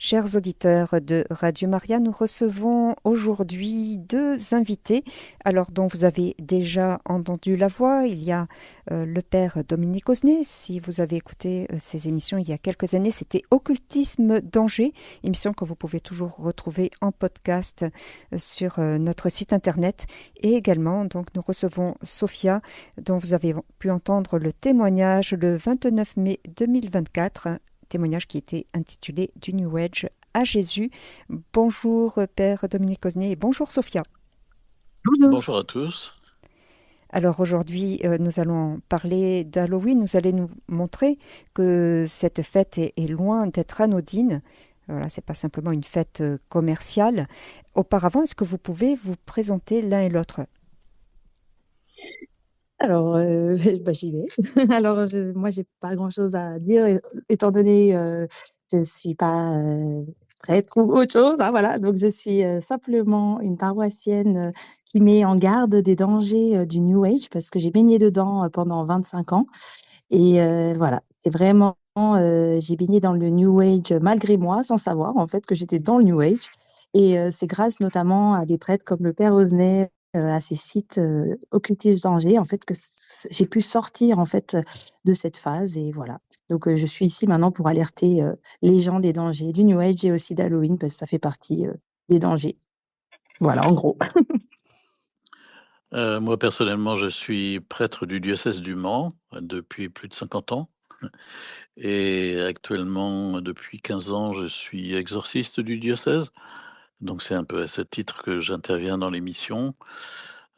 Chers auditeurs de Radio Maria, nous recevons aujourd'hui deux invités, alors dont vous avez déjà entendu la voix. Il y a le père Dominique Osnet. Si vous avez écouté ces émissions il y a quelques années, c'était Occultisme Danger, émission que vous pouvez toujours retrouver en podcast sur notre site internet. Et également, donc, nous recevons Sophia, dont vous avez pu entendre le témoignage le 29 mai 2024. Témoignage qui était intitulé Du New Age à Jésus. Bonjour Père Dominique Osnet et bonjour Sophia. Bonjour. Bonjour à tous. Alors aujourd'hui, nous allons parler d'Halloween. Vous allez nous montrer que cette fête est loin d'être anodine. Voilà, c'est pas simplement une fête commerciale. Auparavant, est-ce que vous pouvez vous présenter l'un et l'autre ? Alors, j'y vais. Alors, moi, j'ai pas grand-chose à dire, étant donné je suis pas prêtre ou autre chose. Hein, voilà. Donc, je suis simplement une paroissienne qui met en garde des dangers du New Age parce que j'ai baigné dedans pendant 25 ans. Et voilà, c'est vraiment, j'ai baigné dans le New Age malgré moi, sans savoir en fait que j'étais dans le New Age. Et c'est grâce notamment à des prêtres comme le Père Osnet, à ces sites Occultisme Danger, en fait, que j'ai pu sortir en fait de cette phase. Et voilà. Donc je suis ici maintenant pour alerter les gens des dangers du New Age et aussi d'Halloween parce que ça fait partie des dangers. Voilà, en gros. Moi, personnellement, je suis prêtre du diocèse du Mans depuis plus de 50 ans. Et actuellement, depuis 15 ans, je suis exorciste du diocèse. Donc, c'est un peu à ce titre que j'interviens dans l'émission.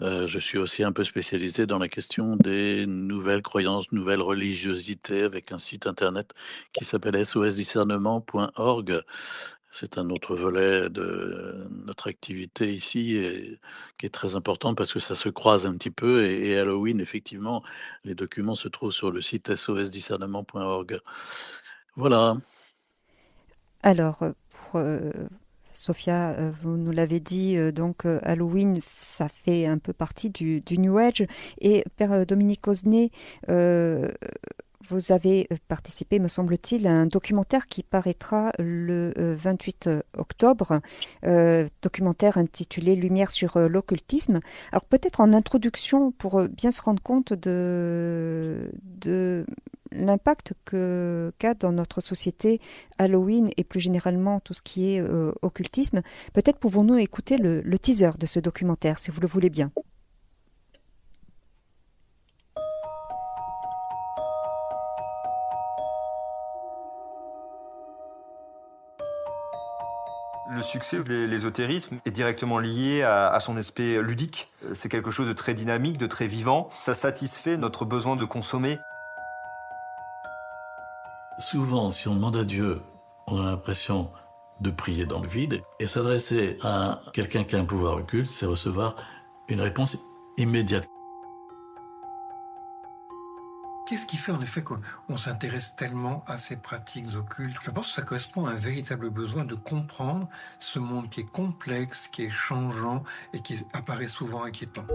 Je suis aussi un peu spécialisé dans la question des nouvelles croyances, nouvelles religiosités, avec un site internet qui s'appelle sosdiscernement.org. C'est un autre volet de notre activité ici et qui est très important parce que ça se croise un petit peu et Halloween, effectivement, les documents se trouvent sur le site sosdiscernement.org. Voilà. Alors, pour Sophia, vous nous l'avez dit, donc Halloween, ça fait un peu partie du New Age. Et Père Dominique Osnet, vous avez participé, me semble-t-il, à un documentaire qui paraîtra le 28 octobre, documentaire intitulé Lumière sur l'occultisme. Alors peut-être en introduction, pour bien se rendre compte de l'impact qu'a dans notre société Halloween et plus généralement tout ce qui est occultisme, peut-être pouvons-nous écouter le teaser de ce documentaire, si vous le voulez bien. Le succès de l'ésotérisme est directement lié à son aspect ludique. C'est quelque chose de très dynamique, de très vivant. Ça satisfait notre besoin de consommer. Souvent, si on demande à Dieu, on a l'impression de prier dans le vide. Et s'adresser à quelqu'un qui a un pouvoir occulte, c'est recevoir une réponse immédiate. Qu'est-ce qui fait en effet qu'on s'intéresse tellement à ces pratiques occultes ? Je pense que ça correspond à un véritable besoin de comprendre ce monde qui est complexe, qui est changeant et qui apparaît souvent inquiétant.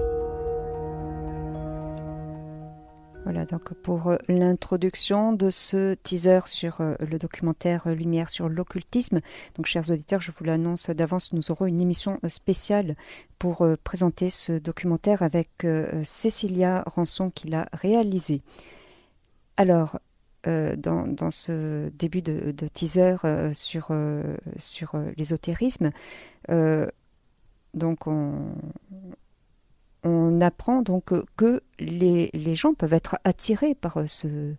Voilà donc pour l'introduction de ce teaser sur le documentaire Lumière sur l'occultisme. Donc chers auditeurs, je vous l'annonce d'avance, nous aurons une émission spéciale pour présenter ce documentaire avec Cécilia Rançon qui l'a réalisé. Alors, dans ce début de teaser sur l'ésotérisme, donc on apprend donc que les gens peuvent être attirés par ce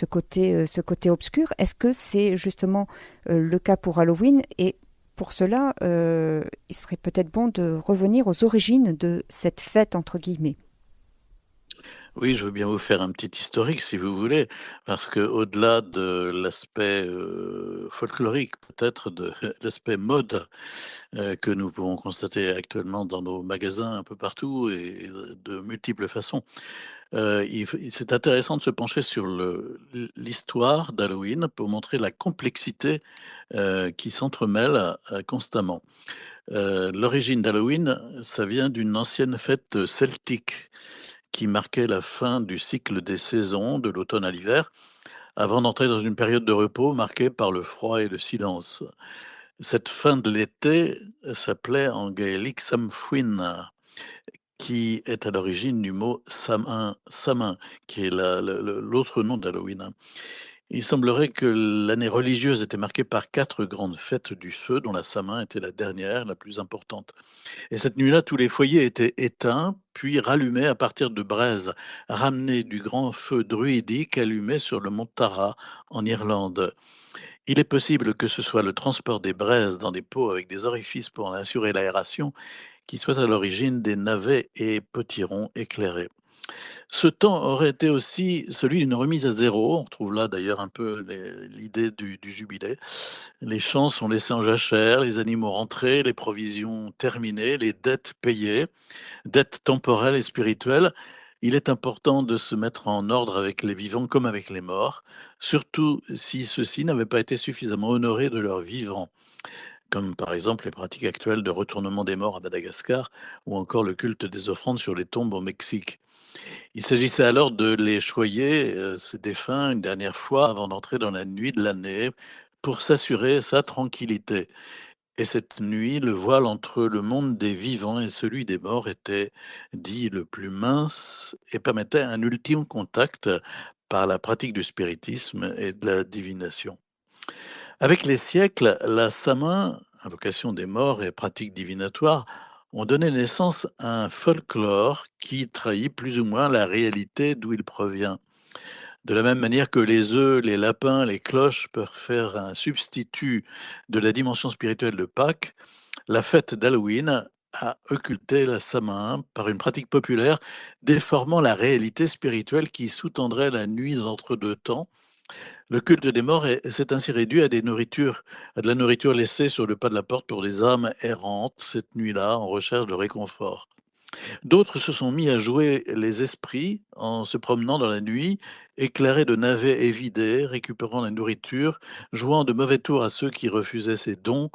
côté obscur. Est-ce que c'est justement le cas pour Halloween ? Et pour cela, il serait peut-être bon de revenir aux origines de cette fête, entre guillemets. Oui, je veux bien vous faire un petit historique si vous voulez, parce que au-delà de l'aspect folklorique, peut-être de l'aspect mode que nous pouvons constater actuellement dans nos magasins un peu partout et de multiples façons, c'est intéressant de se pencher sur l'histoire d'Halloween pour montrer la complexité qui s'entremêle constamment. L'origine d'Halloween, ça vient d'une ancienne fête celtique qui marquait la fin du cycle des saisons, de l'automne à l'hiver, avant d'entrer dans une période de repos marquée par le froid et le silence. Cette fin de l'été s'appelait en gaélique Samhain, qui est à l'origine du mot Samin, qui est l'autre nom d'Halloween, hein. Il semblerait que l'année religieuse était marquée par 4 grandes fêtes du feu, dont la Samin était la dernière, la plus importante. Et cette nuit-là, tous les foyers étaient éteints, puis rallumés à partir de braises ramenées du grand feu druidique allumé sur le mont Tara, en Irlande. Il est possible que ce soit le transport des braises dans des pots avec des orifices pour en assurer l'aération qui soit à l'origine des navets et potirons éclairés. Ce temps aurait été aussi celui d'une remise à zéro. On retrouve là d'ailleurs un peu l'idée du jubilé. Les champs sont laissés en jachère, les animaux rentrés, les provisions terminées, les dettes payées, dettes temporelles et spirituelles. Il est important de se mettre en ordre avec les vivants comme avec les morts, surtout si ceux-ci n'avaient pas été suffisamment honorés de leur vivant, comme par exemple les pratiques actuelles de retournement des morts à Madagascar ou encore le culte des offrandes sur les tombes au Mexique. Il s'agissait alors de les choyer, ces défunts, une dernière fois avant d'entrer dans la nuit de l'année pour s'assurer sa tranquillité. Et cette nuit, le voile entre le monde des vivants et celui des morts était dit le plus mince et permettait un ultime contact par la pratique du spiritisme et de la divination. Avec les siècles, la Samin, invocation des morts et pratique divinatoire, ont donné naissance à un folklore qui trahit plus ou moins la réalité d'où il provient. De la même manière que les œufs, les lapins, les cloches peuvent faire un substitut de la dimension spirituelle de Pâques, la fête d'Halloween a occulté la Samin par une pratique populaire déformant la réalité spirituelle qui sous-tendrait la nuit entre deux temps. Le culte des morts s'est ainsi réduit à à de la nourriture laissée sur le pas de la porte pour des âmes errantes cette nuit-là en recherche de réconfort. D'autres se sont mis à jouer les esprits en se promenant dans la nuit, éclairés de navets évidés, récupérant la nourriture, jouant de mauvais tours à ceux qui refusaient ces dons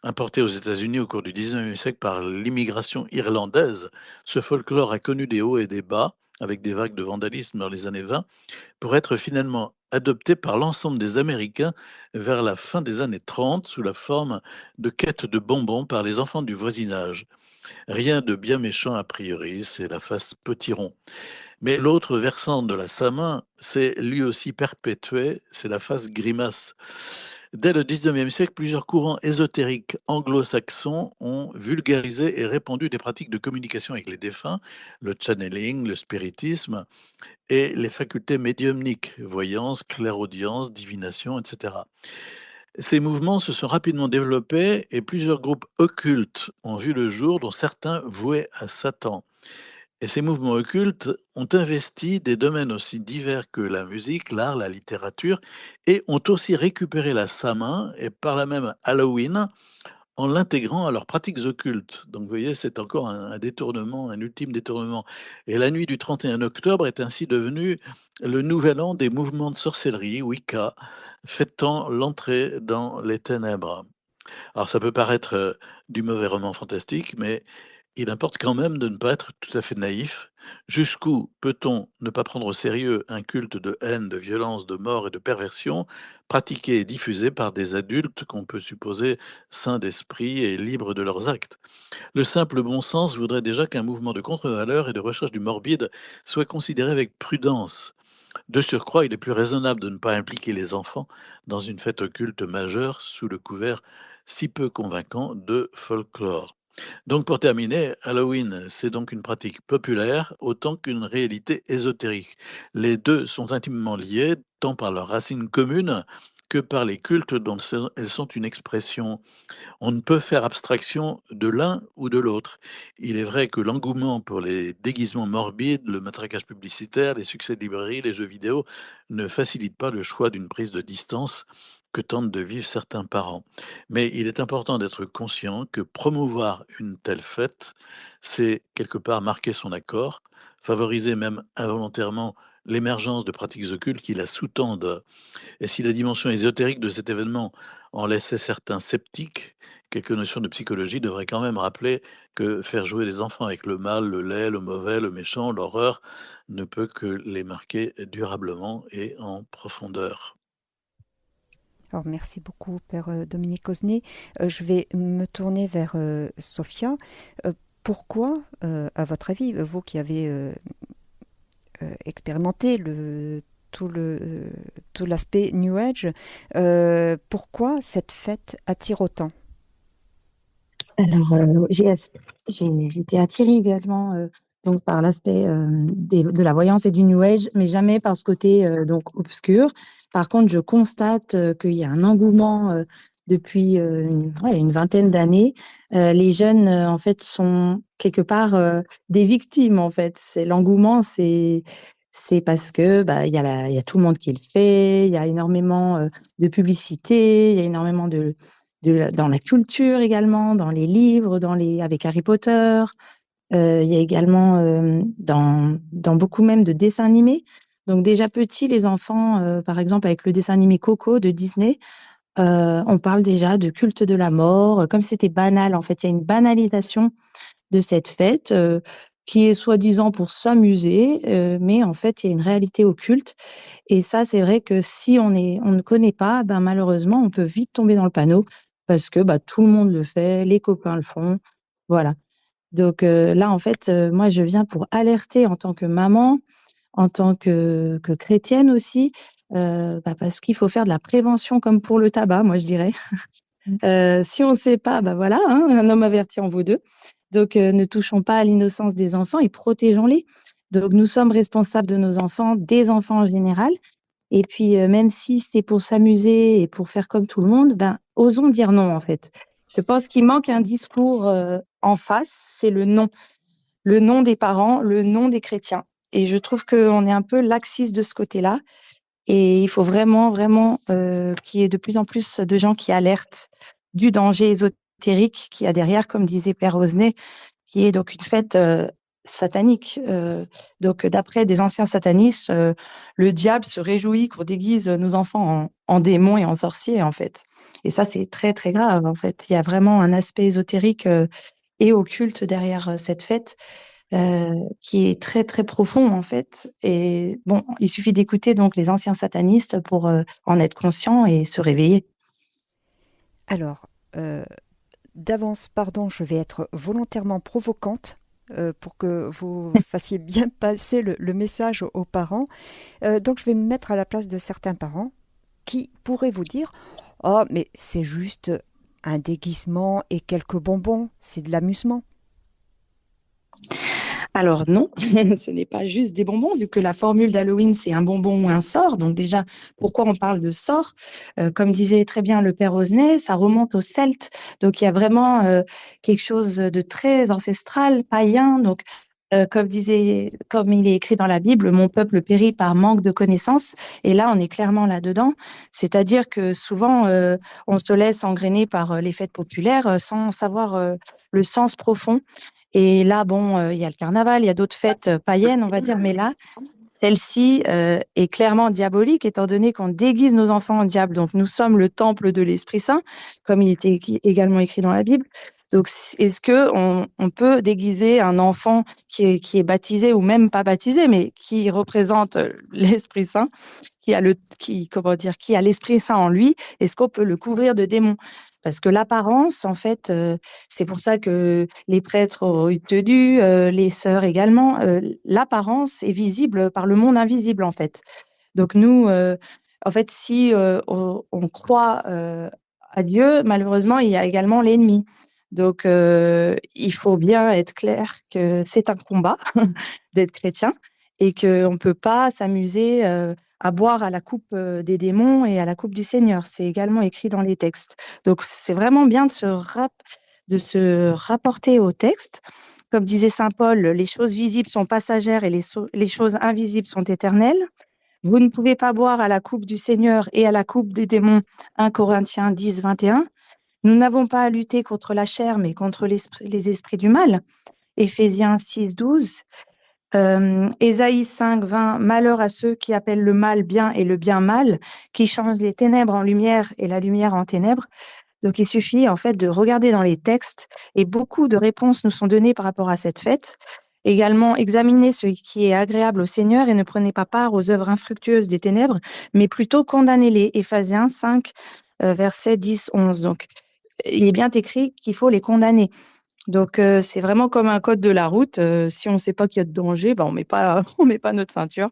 importés aux États-Unis au cours du 19e siècle par l'immigration irlandaise. Ce folklore a connu des hauts et des bas, avec des vagues de vandalisme dans les années 20, pour être finalement adopté par l'ensemble des Américains vers la fin des années 30 sous la forme de quêtes de bonbons par les enfants du voisinage. Rien de bien méchant a priori, c'est la face potiron. Mais l'autre versant de la Samin s'est lui aussi perpétué, c'est la face grimace. Dès le 19e siècle, plusieurs courants ésotériques anglo-saxons ont vulgarisé et répandu des pratiques de communication avec les défunts, le channeling, le spiritisme et les facultés médiumniques, voyance, clairaudience, divination, etc. Ces mouvements se sont rapidement développés et plusieurs groupes occultes ont vu le jour, dont certains voués à Satan. Et ces mouvements occultes ont investi des domaines aussi divers que la musique, l'art, la littérature, et ont aussi récupéré la Samin et par là même Halloween en l'intégrant à leurs pratiques occultes. Donc vous voyez, c'est encore un détournement, un ultime détournement. Et la nuit du 31 octobre est ainsi devenue le nouvel an des mouvements de sorcellerie, Wicca, fêtant l'entrée dans les ténèbres. Alors ça peut paraître du mauvais roman fantastique, mais il importe quand même de ne pas être tout à fait naïf. Jusqu'où peut-on ne pas prendre au sérieux un culte de haine, de violence, de mort et de perversion, pratiqué et diffusé par des adultes qu'on peut supposer sains d'esprit et libres de leurs actes? Le simple bon sens voudrait déjà qu'un mouvement de contre-valeur et de recherche du morbide soit considéré avec prudence. De surcroît, il est plus raisonnable de ne pas impliquer les enfants dans une fête occulte majeure sous le couvert si peu convaincant de folklore. Donc pour terminer, Halloween, c'est donc une pratique populaire autant qu'une réalité ésotérique. Les deux sont intimement liés, tant par leurs racines communes que par les cultes dont elles sont une expression. On ne peut faire abstraction de l'un ou de l'autre. Il est vrai que l'engouement pour les déguisements morbides, le matraquage publicitaire, les succès de librairie, les jeux vidéo ne facilitent pas le choix d'une prise de distance que tentent de vivre certains parents. Mais il est important d'être conscient que promouvoir une telle fête, c'est quelque part marquer son accord, favoriser même involontairement l'émergence de pratiques occultes qui la sous-tendent. Et si la dimension ésotérique de cet événement en laissait certains sceptiques, quelques notions de psychologie devraient quand même rappeler que faire jouer les enfants avec le mal, le laid, le mauvais, le méchant, l'horreur, ne peut que les marquer durablement et en profondeur. Alors, merci beaucoup, Père Dominique Osnet. Je vais me tourner vers Sophia. Pourquoi, à votre avis, vous qui avez expérimenté tout l'aspect New Age, pourquoi cette fête attire autant? Alors, j'ai été attirée également donc par l'aspect de la voyance et du New Age, mais jamais par ce côté donc obscur. Par contre, je constate qu'il y a un engouement depuis une vingtaine d'années. Les jeunes, en fait, sont quelque part des victimes, en fait. C'est l'engouement, c'est parce que il y a tout le monde qui le fait, il y a énormément de publicité, il y a énormément dans la culture également, dans les livres, avec Harry Potter. Il y a également dans beaucoup même de dessins animés. Donc déjà petits, les enfants, par exemple avec le dessin animé Coco de Disney, on parle déjà de culte de la mort, comme c'était banal. En fait, il y a une banalisation de cette fête qui est soi-disant pour s'amuser, mais en fait, il y a une réalité occulte. Et ça, c'est vrai que si on ne connaît pas, malheureusement, on peut vite tomber dans le panneau parce que tout le monde le fait, les copains le font, voilà. Donc là, en fait, moi, je viens pour alerter en tant que maman, en tant que chrétienne aussi, parce qu'il faut faire de la prévention comme pour le tabac, moi, je dirais. Si on ne sait pas, voilà, hein, un homme averti en vaut deux. Donc, ne touchons pas à l'innocence des enfants et protégeons-les. Donc, nous sommes responsables de nos enfants, des enfants en général. Et puis, même si c'est pour s'amuser et pour faire comme tout le monde, osons dire non, en fait. Je pense qu'il manque un discours en face, c'est le non. Le non des parents, le non des chrétiens. Et je trouve qu'on est un peu laxiste de ce côté-là. Et il faut vraiment, vraiment qu'il y ait de plus en plus de gens qui alertent du danger ésotérique qu'il y a derrière, comme disait Père Osnet, qui est donc une fête satanique. Donc, d'après des anciens satanistes, le diable se réjouit qu'on déguise nos enfants en démons et en sorciers, en fait. Et ça, c'est très, très grave, en fait. Il y a vraiment un aspect ésotérique et occulte derrière cette fête qui est très, très profond, en fait. Et bon, il suffit d'écouter donc les anciens satanistes pour en être conscient et se réveiller. Alors, d'avance, pardon, je vais être volontairement provocante pour que vous fassiez bien passer le message aux parents. Donc, je vais me mettre à la place de certains parents qui pourraient vous dire « Oh, mais c'est juste un déguisement et quelques bonbons, c'est de l'amusement. » Alors non, ce n'est pas juste des bonbons, vu que la formule d'Halloween, c'est un bonbon ou un sort. Donc déjà, pourquoi on parle de sort Comme disait très bien le Père Osnet, ça remonte aux Celtes. Donc il y a vraiment quelque chose de très ancestral, païen. Donc comme il est écrit dans la Bible, mon peuple périt par manque de connaissances. Et là, on est clairement là-dedans. C'est-à-dire que souvent, on se laisse engrainer par les fêtes populaires sans savoir le sens profond. Et là, il y a le carnaval, il y a d'autres fêtes païennes, on va dire, mais là, celle-ci est clairement diabolique, étant donné qu'on déguise nos enfants en diable. Donc, nous sommes le temple de l'Esprit Saint, comme il était également écrit dans la Bible. Donc, est-ce que on peut déguiser un enfant qui est baptisé ou même pas baptisé, mais qui représente l'Esprit Saint, qui a l'Esprit Saint en lui? Est-ce qu'on peut le couvrir de démons? Parce que l'apparence, en fait, c'est pour ça que les prêtres ont eu tenue, les sœurs également. L'apparence est visible par le monde invisible, en fait. Donc nous, en fait, si on croit à Dieu, malheureusement, il y a également l'ennemi. Donc, il faut bien être clair que c'est un combat d'être chrétien et qu'on ne peut pas s'amuser à boire à la coupe des démons et à la coupe du Seigneur. C'est également écrit dans les textes. Donc, c'est vraiment bien de se rapporter au texte. Comme disait saint Paul, les choses visibles sont passagères et les choses invisibles sont éternelles. Vous ne pouvez pas boire à la coupe du Seigneur et à la coupe des démons. 1 Corinthiens 10, 21. Nous n'avons pas à lutter contre la chair, mais contre les esprits du mal. Éphésiens 6, 12. Ésaïe 5, 20. Malheur à ceux qui appellent le mal bien et le bien mal, qui changent les ténèbres en lumière et la lumière en ténèbres. Donc, il suffit en fait de regarder dans les textes et beaucoup de réponses nous sont données par rapport à cette fête. Également, examinez ce qui est agréable au Seigneur et ne prenez pas part aux œuvres infructueuses des ténèbres, mais plutôt condamnez-les. Éphésiens 5, versets 10-11. Donc, il est bien écrit qu'il faut les condamner. Donc, c'est vraiment comme un code de la route. Si on ne sait pas qu'il y a de danger, ben, on met pas, on met pas notre ceinture.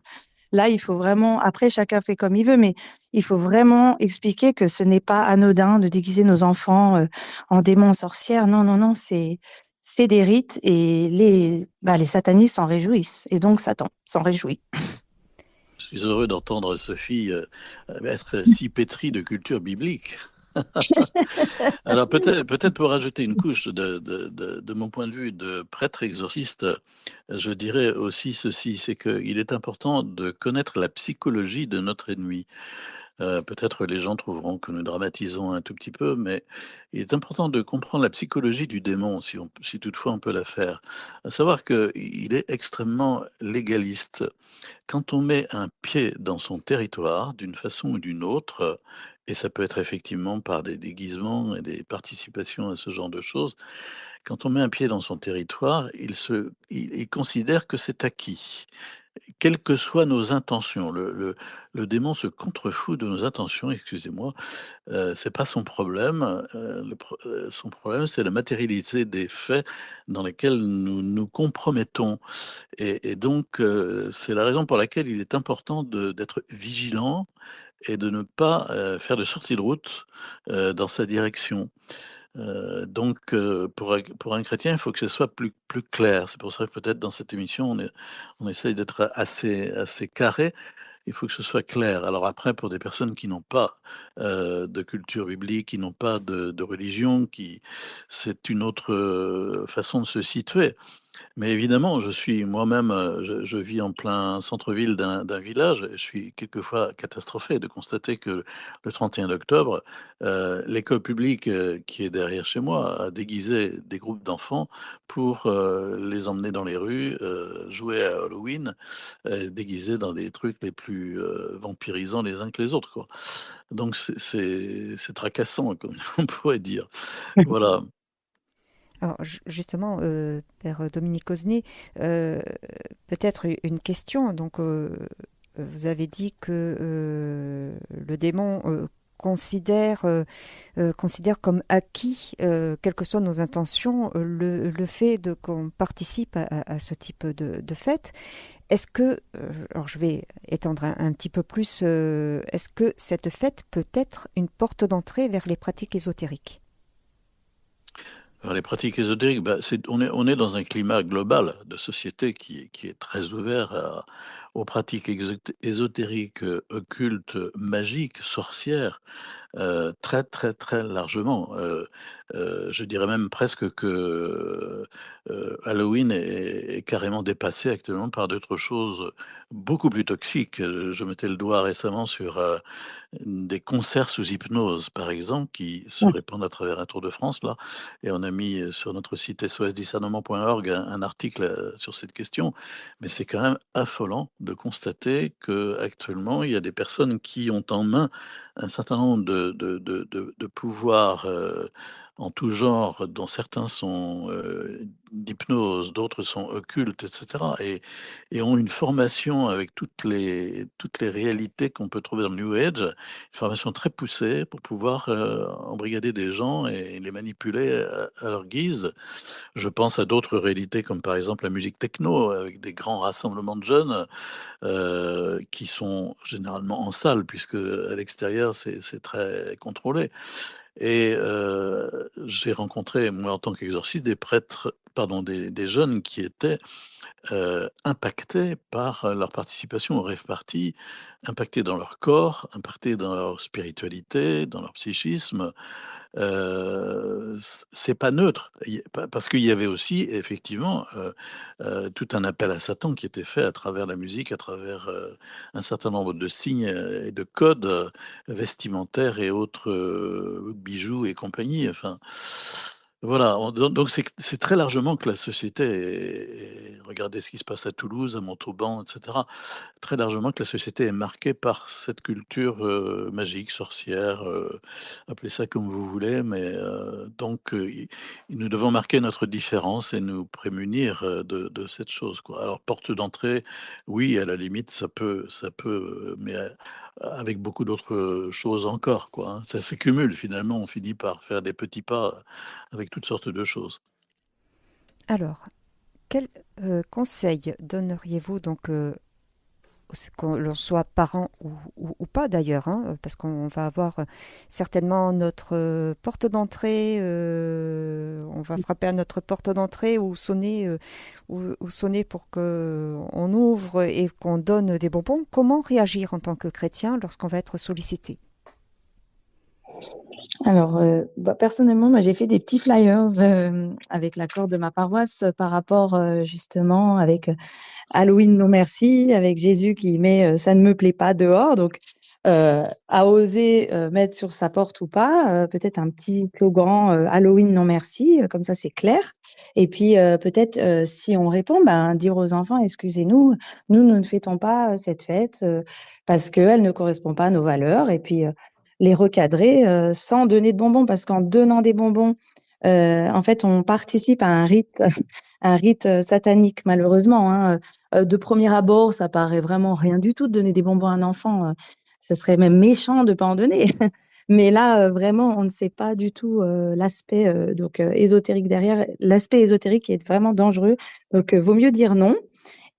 Là, il faut vraiment, après, chacun fait comme il veut, mais il faut vraiment expliquer que ce n'est pas anodin de déguiser nos enfants en démons, en sorcières. Non, non, non, c'est des rites et les satanistes s'en réjouissent. Et donc, Satan s'en réjouit. Je suis heureux d'entendre Sophie être si pétrie de culture biblique. Alors peut-être pour rajouter une couche de mon point de vue de prêtre exorciste, je dirais aussi ceci, c'est qu'il est important de connaître la psychologie de notre ennemi. Peut-être les gens trouveront que nous dramatisons un tout petit peu, mais il est important de comprendre la psychologie du démon, si toutefois on peut la faire. À savoir qu'il est extrêmement légaliste. Quand on met un pied dans son territoire, d'une façon ou d'une autre, et ça peut être effectivement par des déguisements et des participations à ce genre de choses, quand on met un pied dans son territoire, il considère que c'est acquis. Quelles que soient nos intentions, le démon se contrefout de nos intentions, excusez-moi, c'est pas son problème. Son problème, c'est la matérialité des faits dans lesquels nous nous compromettons. Et donc, c'est la raison pour laquelle il est important d'être vigilant et de ne pas faire de sortie de route dans sa direction. Donc, pour un chrétien, il faut que ce soit plus clair. C'est pour ça que peut-être dans cette émission, on essaye d'être assez carré. Il faut que ce soit clair. Alors après, pour des personnes qui n'ont pas de culture biblique, qui n'ont pas de religion, c'est une autre façon de se situer. Mais évidemment, je suis moi-même, je vis en plein centre-ville d'un village et je suis quelquefois catastrophé de constater que le 31 octobre, l'école publique, qui est derrière chez moi a déguisé des groupes d'enfants pour, les emmener dans les rues, jouer à Halloween, déguisés dans des trucs les plus, vampirisants les uns que les autres, quoi. Donc c'est tracassant comme on pourrait dire. Voilà. Alors justement, Père Dominique Osnet, peut-être une question. Donc, vous avez dit que le démon considère comme acquis, quelles que soient nos intentions, le fait qu'on participe à ce type de fête. Est-ce que, alors je vais étendre un petit peu plus, est-ce que cette fête peut être une porte d'entrée vers les pratiques ésotériques? Alors, les pratiques ésotériques, bah, on est dans un climat global de société qui est très ouvert aux pratiques ésotériques, occultes, magiques, sorcières, très, très, très largement. Je dirais même presque que Halloween est carrément dépassé actuellement par d'autres choses beaucoup plus toxiques. Je mettais le doigt récemment sur des concerts sous hypnose, par exemple, qui se répandent à travers un Tour de France, là. Et on a mis sur notre site sosdiscernement.org un article sur cette question. Mais c'est quand même affolant de constater qu'actuellement, il y a des personnes qui ont en main un certain nombre de pouvoirs en tout genre, dont certains sont d'hypnose, d'autres sont occultes, etc. Et ont une formation avec toutes les réalités qu'on peut trouver dans le New Age, une formation très poussée pour pouvoir embrigader des gens et les manipuler à leur guise. Je pense à d'autres réalités comme par exemple la musique techno, avec des grands rassemblements de jeunes qui sont généralement en salle, puisque à l'extérieur, c'est très contrôlé. Et j'ai rencontré, moi, en tant qu'exorciste, des prêtres, pardon, des jeunes qui étaient impactés par leur participation au rave party, impactés dans leur corps, impactés dans leur spiritualité, dans leur psychisme. C'est pas neutre. Parce qu'il y avait aussi effectivement, tout un appel à Satan qui était fait à travers la musique, à travers, un certain nombre de signes, et de codes, vestimentaires et autres, bijoux et compagnie. Enfin, Voilà, donc c'est très largement que la société regardez ce qui se passe à Toulouse, à Montauban, et cetera. Très largement que la société est marquée par cette culture, magique, sorcière, appelez ça comme vous voulez, mais donc i nous devons marquer notre différence et nous prémunir, de cette chose, quoi. Alors porte d'entrée, oui, à la limite, ça peut, mais avec beaucoup d'autres, choses encore, quoi, hein. Ça s'accumule finalement, on finit par faire des petits pas, avec toutes sortes de choses. Alors, quel conseil donneriez-vous donc qu'on l'on soit parent ou pas d'ailleurs, hein, parce qu'on va avoir certainement notre porte d'entrée, on va frapper à notre porte d'entrée ou sonner pour qu'on ouvre et qu'on donne des bonbons. Comment réagir en tant que chrétien lorsqu'on va être sollicité? Alors, personnellement, moi, j'ai fait des petits flyers avec l'accord de ma paroisse par rapport justement avec Halloween non merci, avec Jésus qui met ça ne me plaît pas dehors. Donc, à oser mettre sur sa porte ou pas, peut-être un petit slogan Halloween non merci, comme ça c'est clair. Et puis peut-être si on répond, ben, dire aux enfants, excusez-nous, nous ne fêtons pas cette fête parce qu'elle ne correspond pas à nos valeurs. Et puis les recadrer sans donner de bonbons, parce qu'en donnant des bonbons, en fait, on participe à un rite, un rite satanique, malheureusement, hein. De premier abord, ça paraît vraiment rien du tout de donner des bonbons à un enfant. Ce serait même méchant de pas en donner. Mais là, vraiment, on ne sait pas du tout l'aspect ésotérique derrière. L'aspect ésotérique est vraiment dangereux. Donc, vaut mieux dire non.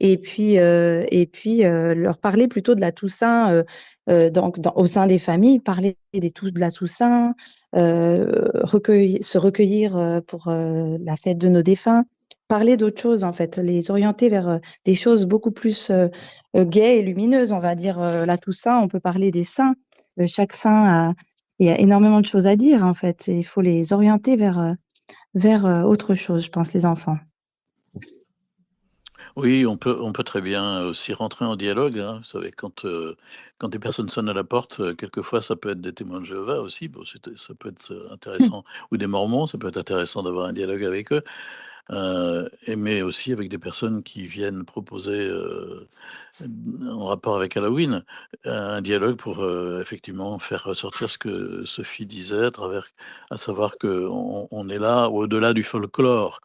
Et puis, leur parler plutôt de la Toussaint, au sein des familles, parler de la Toussaint, se recueillir pour la fête de nos défunts, parler d'autres choses en fait, les orienter vers des choses beaucoup plus gaies et lumineuses. On va dire la Toussaint, on peut parler des saints. Chaque saint il y a énormément de choses à dire en fait. Et il faut les orienter vers autre chose, je pense, les enfants. Oui, on peut très bien aussi rentrer en dialogue, hein. Vous savez, quand des personnes sonnent à la porte, quelquefois, ça peut être des témoins de Jéhovah aussi. Bon, ça peut être intéressant, ou des mormons, ça peut être intéressant d'avoir un dialogue avec eux. Mais aussi avec des personnes qui viennent proposer, en rapport avec Halloween, un dialogue pour, effectivement faire ressortir ce que Sophie disait à savoir qu'on est là au-delà du folklore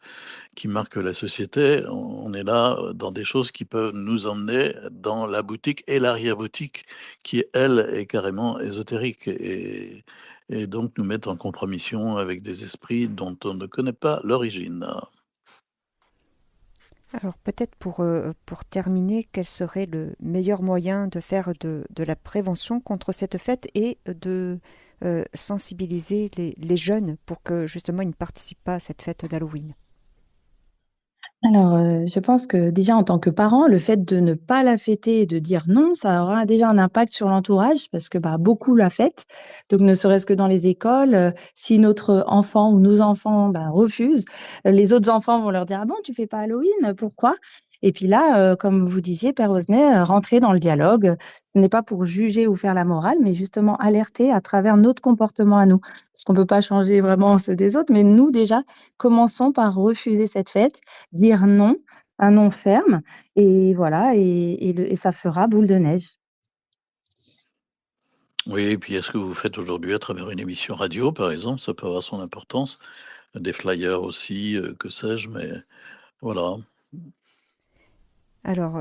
qui marque la société, on est là, dans des choses qui peuvent nous emmener dans la boutique et l'arrière-boutique qui, elle, est carrément ésotérique et donc nous mettre en compromission avec des esprits dont on ne connaît pas l'origine. Alors peut-être pour terminer, quel serait le meilleur moyen de faire de la prévention contre cette fête et de sensibiliser les jeunes pour que justement ils ne participent pas à cette fête d'Halloween? Alors, je pense que déjà en tant que parent, le fait de ne pas la fêter et de dire non, ça aura déjà un impact sur l'entourage parce que bah, beaucoup la fêtent. Donc, ne serait-ce que dans les écoles, si notre enfant ou nos enfants bah, refusent, les autres enfants vont leur dire ah bon, tu fais pas Halloween, pourquoi? Et puis là, comme vous disiez, Père Osnet, rentrer dans le dialogue, ce n'est pas pour juger ou faire la morale, mais justement alerter à travers notre comportement à nous. Parce qu'on peut pas changer vraiment ceux des autres, mais nous déjà, commençons par refuser cette fête, dire non, un non ferme, et voilà, et ça fera boule de neige. Oui, et puis est-ce que vous faites aujourd'hui à travers une émission radio, par exemple? Ça peut avoir son importance. Des flyers aussi, que sais-je, mais voilà. Alors,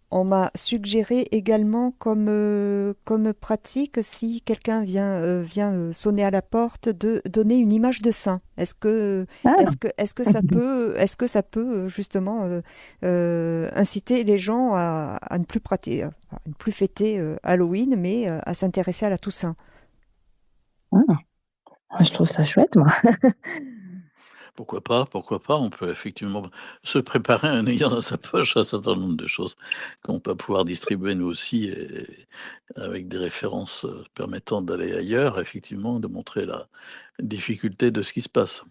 on m'a suggéré également comme pratique, si quelqu'un vient sonner à la porte, de donner une image de saint. Ah, Est-ce que ça peut justement inciter les gens à ne plus pratiquer, à ne plus fêter Halloween, mais à s'intéresser à la Toussaint? je trouve ça chouette, moi. Pourquoi pas, pourquoi pas? On peut effectivement se préparer en ayant dans sa poche un certain nombre de choses qu'on va pouvoir distribuer nous aussi et avec des références, permettant d'aller ailleurs, effectivement, de montrer la difficulté de ce qui se passe.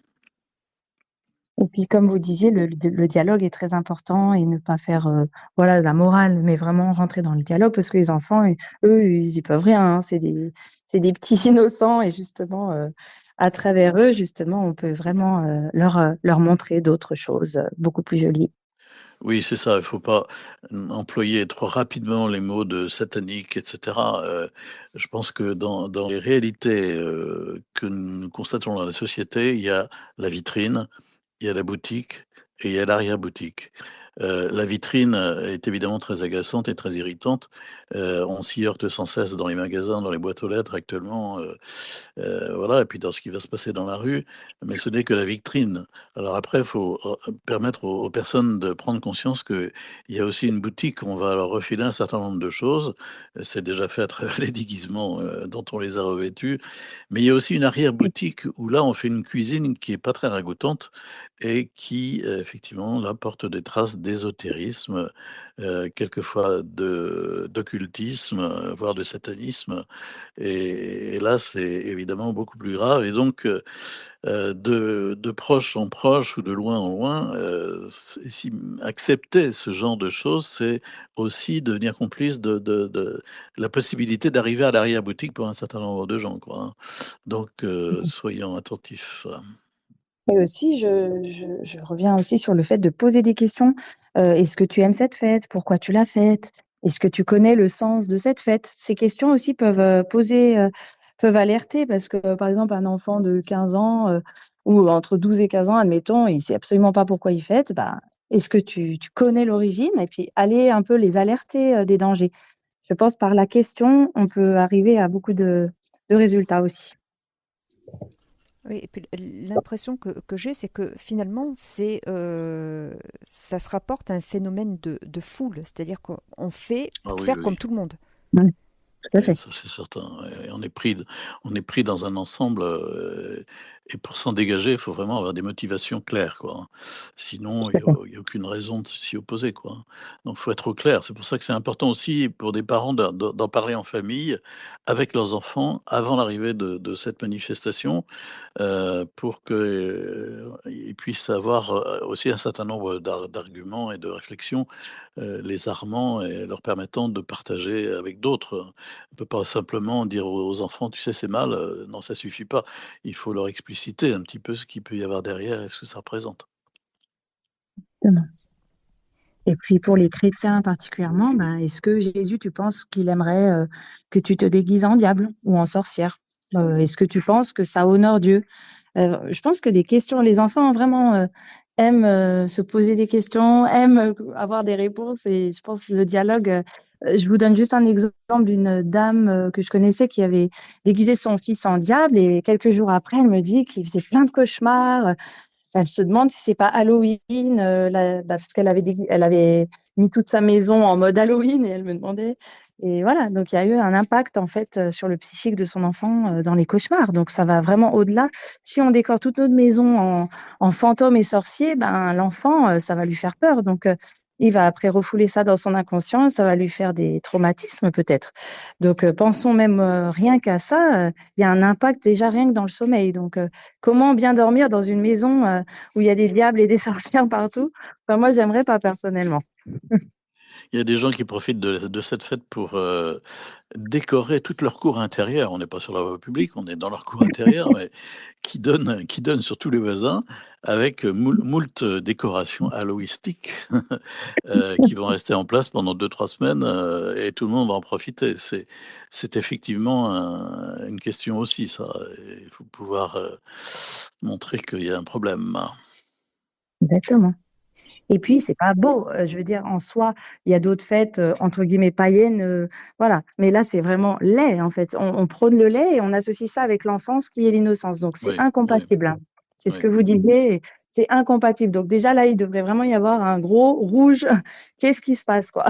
Et puis, comme vous disiez, le dialogue est très important et ne pas faire voilà, la morale, mais vraiment rentrer dans le dialogue parce que les enfants, eux, ils y peuvent rien, hein. C'est des petits innocents et justement, à travers eux, justement, on peut vraiment leur montrer d'autres choses beaucoup plus jolies. Oui, c'est ça, il ne faut pas employer trop rapidement les mots de satanique, et cetera. Je pense que dans les réalités, que nous constatons dans la société, il y a la vitrine, il y a la boutique et il y a l'arrière-boutique. La vitrine, est évidemment très agaçante et très irritante. On s'y heurte sans cesse dans les magasins, dans les boîtes aux lettres actuellement, voilà, et puis dans ce qui va se passer dans la rue, mais ce n'est que la vitrine. Alors après, il faut permettre aux personnes de prendre conscience qu'il y a aussi une boutique où on va leur refiler un certain nombre de choses. C'est déjà fait à travers les déguisements dont on les a revêtus, mais il y a aussi une arrière-boutique où là, on fait une cuisine qui est pas très ragoûtante et qui, effectivement, là, porte des traces d'ésotérisme, quelquefois d'occultisme, voire de satanisme. Et là, c'est évidemment beaucoup plus grave. Et donc, de proche en proche ou de loin en loin, accepter ce genre de choses, c'est aussi devenir complice de la possibilité d'arriver à l'arrière-boutique pour un certain nombre de gens, quoi, hein. Donc, soyons attentifs. Et aussi, je reviens aussi sur le fait de poser des questions. Est-ce que tu aimes cette fête? Pourquoi tu l'as faite? Est-ce que tu connais le sens de cette fête? Ces questions aussi peuvent alerter parce que, par exemple, un enfant de 15 ans ou entre 12 et 15 ans, admettons, il sait absolument pas pourquoi il fête. Bah, est-ce que tu connais l'origine? Et puis, aller un peu les alerter des dangers. Je pense par la question, on peut arriver à beaucoup de résultats aussi. Oui, et puis l'impression que j'ai, c'est que finalement, ça se rapporte à un phénomène de foule, c'est-à-dire qu'on fait Ah pour oui, faire oui, comme oui. tout le monde. Oui, tout à Oui, fait. ça c'est certain, ouais, et on est pris dans un ensemble, et pour s'en dégager, il faut vraiment avoir des motivations claires, quoi, hein. Sinon, Tout à fait. il y a aucune raison de s'y opposer, quoi, hein. Donc il faut être au clair. C'est pour ça que c'est important aussi pour des parents d'en parler en famille, avec leurs enfants, avant l'arrivée de cette manifestation, pour qu'ils puissent avoir, aussi un certain nombre d'arguments et de réflexions, les armant et leur permettant de partager avec d'autres. On peut pas simplement dire aux enfants: «Tu sais, c'est mal», non, ça suffit pas. Il faut leur expliciter un petit peu ce qu'il peut y avoir derrière et ce que ça représente. Exactement. Et puis pour les chrétiens particulièrement, ben, est-ce que Jésus, tu penses qu'il aimerait que tu te déguises en diable ou en sorcière? Est-ce que tu penses que ça honore Dieu? Je pense que des questions, les enfants vraiment aiment se poser des questions, aiment avoir des réponses et je pense que le dialogue. Je vous donne juste un exemple d'une dame que je connaissais qui avait déguisé son fils en diable et quelques jours après, elle me dit qu'il faisait plein de cauchemars. Elle se demande si c'est pas Halloween, parce elle avait mis toute sa maison en mode Halloween et elle me demandait. Et voilà, donc il y a eu un impact en fait sur le psychique de son enfant dans les cauchemars. Donc ça va vraiment au-delà. Si on décore toute notre maison en fantômes et sorciers, ben l'enfant, ça va lui faire peur. Donc il va après refouler ça dans son inconscient, et ça va lui faire des traumatismes peut-être. Donc pensons même rien qu'à ça. Il y a un impact déjà rien que dans le sommeil. Donc comment bien dormir dans une maison où il y a des diables et des sorcières partout? Enfin, moi, j'aimerais pas personnellement. Il y a des gens qui profitent de cette fête pour, décorer toute leur cour intérieure. On n'est pas sur la voie publique, on est dans leur cour intérieure, mais qui donnent sur tous les voisins avec, moult décorations halloïstiques, qui vont rester en place pendant 2 3 semaines, et tout le monde va en profiter. C'est effectivement une question aussi ça, et il faut pouvoir, montrer qu'il y a un problème. Exactement. Et puis, c'est pas beau. Je veux dire, en soi, il y a d'autres fêtes, entre guillemets, païennes, voilà. Mais là, c'est vraiment laid, en fait. On prône le lait et on associe ça avec l'enfance qui est l'innocence. Donc, c'est Oui, oui, incompatible, hein. C'est ce oui. que vous disiez, c'est incompatible. Donc, déjà, là, il devrait vraiment y avoir un gros rouge. Qu'est-ce qui se passe, quoi?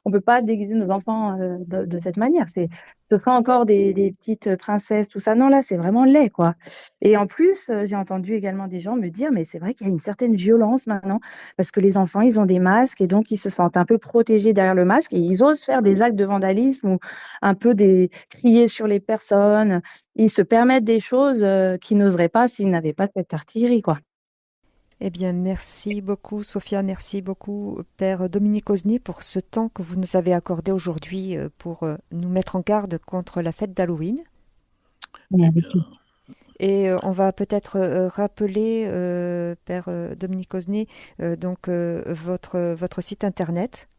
On peut pas déguiser nos enfants de cette manière. Ce sera encore des petites princesses, tout ça. Non, là, c'est vraiment laid, quoi. Et en plus, j'ai entendu également des gens me dire, mais c'est vrai qu'il y a une certaine violence maintenant parce que les enfants, ils ont des masques et donc ils se sentent un peu protégés derrière le masque et ils osent faire des actes de vandalisme ou un peu crier sur les personnes. Ils se permettent des choses qu'ils n'oseraient pas s'ils n'avaient pas cette artillerie, quoi. Eh bien, merci beaucoup, Sophia, merci beaucoup, Père Dominique Osnier, pour ce temps que vous nous avez accordé aujourd'hui pour nous mettre en garde contre la fête d'Halloween. Mais Eh avec bien, Et on va peut-être rappeler, Père Dominique Osnet, votre site internet.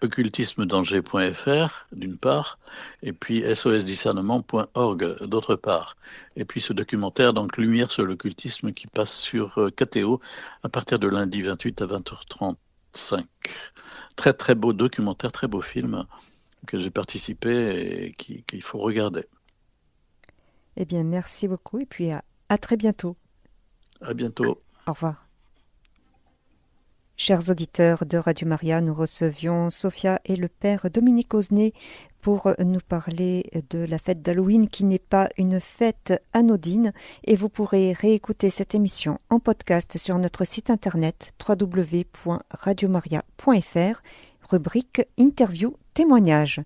occultismedanger.fr d'une part, et puis sosdiscernement.org d'autre part. Et puis ce documentaire, donc Lumière sur l'occultisme, qui passe sur KTO à partir de lundi 28 à 20h35. Très très beau documentaire, très beau film auquel j'ai participé et qu'il faut regarder. Eh bien, merci beaucoup et puis à très bientôt. À bientôt. Au revoir. Chers auditeurs de Radio Maria, nous recevions Sophia et le Père Dominique Osnet pour nous parler de la fête d'Halloween qui n'est pas une fête anodine, et vous pourrez réécouter cette émission en podcast sur notre site internet www.radiomaria.fr, rubrique Interview témoignages.